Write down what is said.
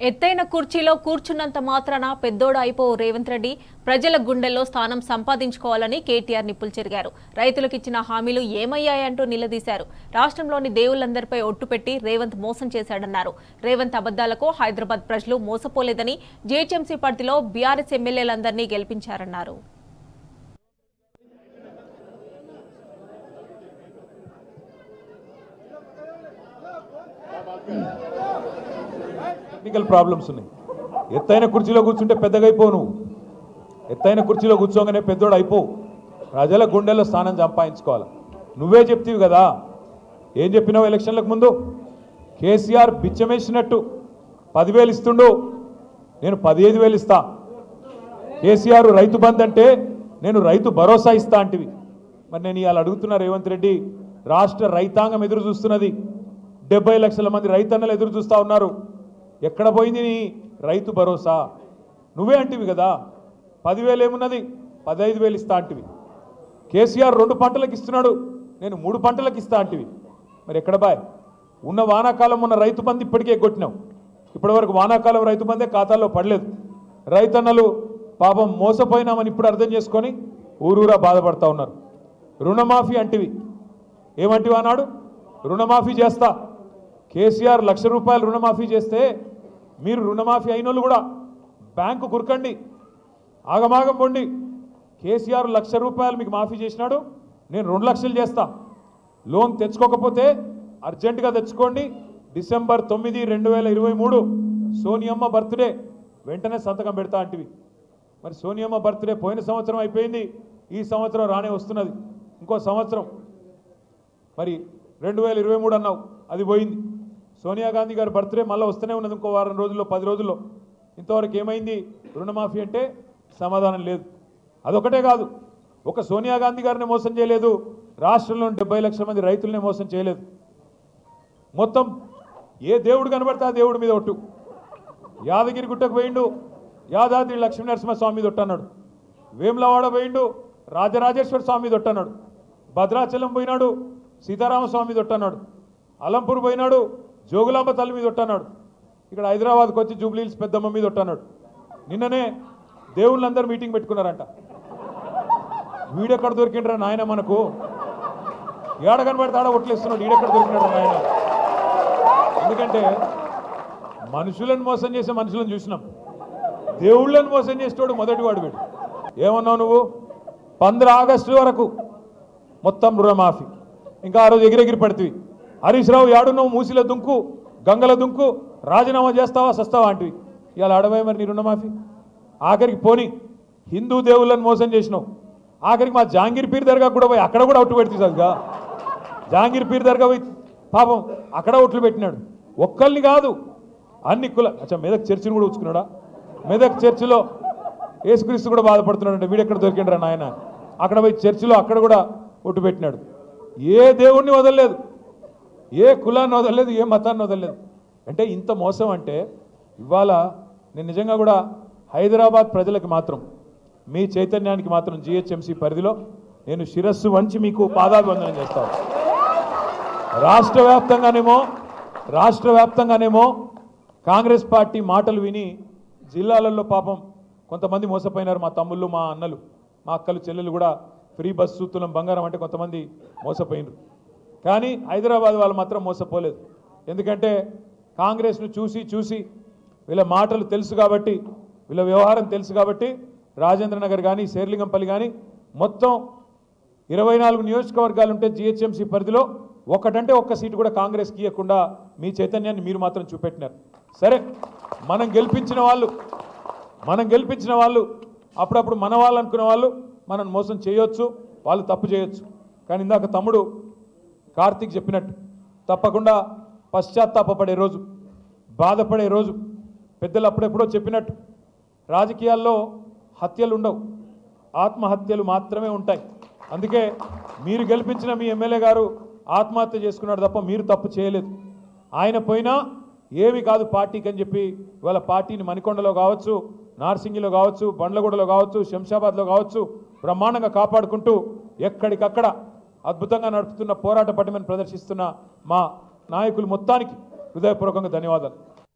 ఎత్తైన కుర్చీలో కూర్చున్నంత మాత్రాన పెద్దోడు అయిపోవు రేవంత్ రెడ్డి ప్రజల గుండెల్లో స్థానం సంపాదించుకోవాలని కేటీఆర్ నిప్పులు చెరిగారు. రైతులకు ఇచ్చిన హామీలు ఏమయ్యాయంటూ నిలదీశారు. రాష్ట్రంలోని దేవుళ్లందరిపై ఒట్టుపెట్టి రేవంత్ మోసం చేశాడన్నారు. రేవంత్ అబద్దాలకు హైదరాబాద్ ప్రజలు మోసపోలేదని జీహెచ్ఎంసీ పరిధిలో బీఆర్ఎస్ ఎమ్మెల్యేలందరినీ గెలిపించారన్నారు. టెక్నికల్ ప్రాబ్లమ్స్ ఉన్నాయి. ఎత్తైన కుర్చీలో కూర్చుంటే పెద్దగా అయిపోవు. నువ్వు ఎత్తైన కుర్చీలో కూర్చోగానే పెద్దోడు అయిపోవు. ప్రజల గుండెల్లో స్థానం సంపాదించుకోవాలి. నువ్వే చెప్తీవి కదా, ఏం చెప్పినావు ఎలక్షన్లకు ముందు? కేసీఆర్ బిచ్చమేసినట్టు 10,000 ఇస్తుండు, నేను 15,000 ఇస్తా. కేసీఆర్ రైతు బంద్ అంటే నేను రైతు భరోసా ఇస్తా అంటివి. మరి నేను ఇవాళ అడుగుతున్నా రేవంత్ రెడ్డి, రాష్ట్ర రైతాంగం ఎదురు చూస్తున్నది. 70 లక్షల మంది రైతన్నలు ఎదురు చూస్తూ ఉన్నారు. ఎక్కడ పోయింది నీ రైతు భరోసా? నువ్వే అంటివి కదా 10,000 ఏమున్నది, 15,000 ఇస్తా అంటివి. కేసీఆర్ 2 పంటలకు ఇస్తున్నాడు, నేను 3 పంటలకు ఇస్తా అంటివి. మరి ఎక్కడ బాయ్? ఉన్న వానాకాలం ఉన్న రైతు బంధు ఇప్పటికే ఎగ్గొట్టినావు. ఇప్పటివరకు వానాకాలం రైతు బందే ఖాతాల్లో పడలేదు. రైతన్నలు పాపం మోసపోయినామని ఇప్పుడు అర్థం చేసుకొని ఊరూరా బాధపడతా ఉన్నారు. రుణమాఫీ అంటివి, ఏమంటివి అన్నాడు? రుణమాఫీ చేస్తా. కేసీఆర్ ₹1,00,000 రుణమాఫీ చేస్తే మీరు రుణమాఫీ అయిన వాళ్ళు కూడా బ్యాంకు కురకండి, ఆగమాగం పొండి. కేసీఆర్ ₹1,00,000 మీకు మాఫీ చేసినాడు, నేను 2 లక్షలు చేస్తా. లోన్ తెచ్చుకోకపోతే అర్జెంటుగా తెచ్చుకోండి. డిసెంబర్ 9, 2023 సోనియమ్మ బర్త్డే, వెంటనే సంతకం పెడతా అంటివి. మరి సోనియమ్మ బర్త్డే పోయిన సంవత్సరం అయిపోయింది, ఈ సంవత్సరం రానే వస్తున్నది, ఇంకో సంవత్సరం. మరి 2023 అన్నావు, అది పోయింది. సోనియా గాంధీ గారి బర్త్డే మళ్ళీ వస్తూనే ఉన్నది, ఇంకో వారం రోజుల్లో 10 రోజుల్లో. ఇంతవరకు ఏమైంది? రుణమాఫీ అంటే సమాధానం లేదు. అదొకటే కాదు, ఒక సోనియా గాంధీ గారిని మోసం చేయలేదు, రాష్ట్రంలోని 70 లక్షల మంది రైతులనే మోసం చేయలేదు. మొత్తం ఏ దేవుడు కనబడతా ఆ దేవుడి మీద ఒట్టు. యాదగిరి గుట్టకు పోయిండు, యాదాద్రి లక్ష్మీనరసింహస్వామి మీద ఒట్టన్నాడు. వేములవాడ పోయిండు, రాజరాజేశ్వర స్వామి మీద ఒట్టన్నాడు. భద్రాచలం పోయినాడు, సీతారామస్వామి మీద ఒట్టన్నాడు. అలంపూర్ పోయినాడు, జోగులాంబ తల్లి మీద ఒట్టన్నాడు. ఇక్కడ హైదరాబాద్కి వచ్చి జూబ్లీహిల్స్ పెద్దమ్మ మీద ఒట్టన్నాడు. నిన్ననే దేవుళ్ళందరూ మీటింగ్ పెట్టుకున్నారంట. వీడెక్కడ దొరికిండ్రా నాయన, మనకు ఏడ కనబడితే ఆడ ఒట్లేస్తున్నాడు. ఈడెక్కడ దొరికినాడు నాయన? ఎందుకంటే మనుషులను మోసం చేసే మనుషులను చూసినాం, దేవుళ్ళని మోసం చేసేవాడు మొదటివాడు వీడు. ఏమన్నావు నువ్వు? 15 ఆగస్టు వరకు మొత్తం రుణమాఫీ. ఇంకా ఆ రోజు ఎగిరెగిరి పడుతుంది. హరీష్ రావు యాడున్నావు? మూసిలో దుంకు, గంగల దుంకు, రాజీనామా చేస్తావా సస్తావా అంటివి. ఇవాళ అడవై మరి నీ రుణమాఫీ. ఆఖరికి పోని హిందూ దేవుళ్ళని మోసం చేసినావు. ఆఖరికి మా జహాంగీర్ పీర్ దర్గా కూడా పోయి అక్కడ కూడా ఒట్టు పెడుతుంది సరిగా. జహాంగీర్ పీర్ దర్గా పోయి పాపం అక్కడ ఒట్లు పెట్టినాడు. ఒక్కరిని కాదు, అన్ని కుల. అచ్చా, మెదక్ చర్చిని కూడా ఉంచుకున్నాడా? మెదక్ చర్చిలో యేసుక్రీస్తు కూడా బాధపడుతున్నాడు. వీడెక్కడ దొరికిండ్రా నాయన? అక్కడ పోయి చర్చిలో అక్కడ కూడా ఒట్టు పెట్టినాడు. ఏ దేవుణ్ణి వదలలేదు, ఏ కులాన్ని వదలలేదు, ఏ మతాన్ని వదలలేదు. అంటే ఇంత మోసం అంటే ఇవాళ నేను నిజంగా కూడా హైదరాబాద్ ప్రజలకు మాత్రం, మీ చైతన్యానికి మాత్రం జీహెచ్ఎంసీ పరిధిలో నేను శిరస్సు వంచి మీకు పాదాభివందనం చేస్తాను. రాష్ట్ర వ్యాప్తంగానేమో కాంగ్రెస్ పార్టీ మాటలు విని జిల్లాలలో పాపం కొంతమంది మోసపోయినారు. మా తమ్ముళ్ళు, మా అన్నలు, మా అక్కలు, చెల్లెలు కూడా ఫ్రీ బస్సు, తులం బంగారం అంటే కొంతమంది మోసపోయినారు. కానీ హైదరాబాద్ వాళ్ళు మాత్రం మోసపోలేదు. ఎందుకంటే కాంగ్రెస్ను చూసి వీళ్ళ మాటలు తెలుసు కాబట్టి, వీళ్ళ వ్యవహారం తెలుసు కాబట్టి రాజేంద్ర నగర్ కానీ, శేర్లింగంపల్లి కానీ మొత్తం 24 నియోజకవర్గాలు ఉంటే జీహెచ్ఎంసీ పరిధిలో ఒకటంటే ఒక్క సీటు కూడా కాంగ్రెస్కి ఇవ్వకుండా మీ చైతన్యాన్ని మీరు మాత్రం చూపెట్టినారు. సరే, మనం గెలిపించిన వాళ్ళు అప్పుడప్పుడు మన వాళ్ళు అనుకునే వాళ్ళు మనం మోసం చేయొచ్చు, వాళ్ళు తప్పు చేయొచ్చు. కానీ ఇందాక తమ్ముడు కార్తీక్ చెప్పినట్టు తప్పకుండా పశ్చాత్తాపపడే రోజు, బాధపడే రోజు. పెద్దలు అప్పుడెప్పుడో చెప్పినట్టు రాజకీయాల్లో హత్యలు ఉండవు, ఆత్మహత్యలు మాత్రమే ఉంటాయి. అందుకే మీరు గెలిపించిన మీ ఎమ్మెల్యే గారు ఆత్మహత్య చేసుకున్నాడు తప్ప మీరు తప్పు చేయలేదు. ఆయన పోయినా ఏమి కాదు పార్టీకి అని చెప్పి ఇవాళ పార్టీని మణికొండలో కావచ్చు, నార్సింగిలో కావచ్చు, బండ్లగూడలో కావచ్చు, శంషాబాద్లో కావచ్చు బ్రహ్మాండంగా కాపాడుకుంటూ ఎక్కడికక్కడ అద్భుతంగా నడుపుతున్న పోరాట పటిమను ప్రదర్శిస్తున్న మా నాయకులు మొత్తానికి హృదయపూర్వకంగా ధన్యవాదాలు.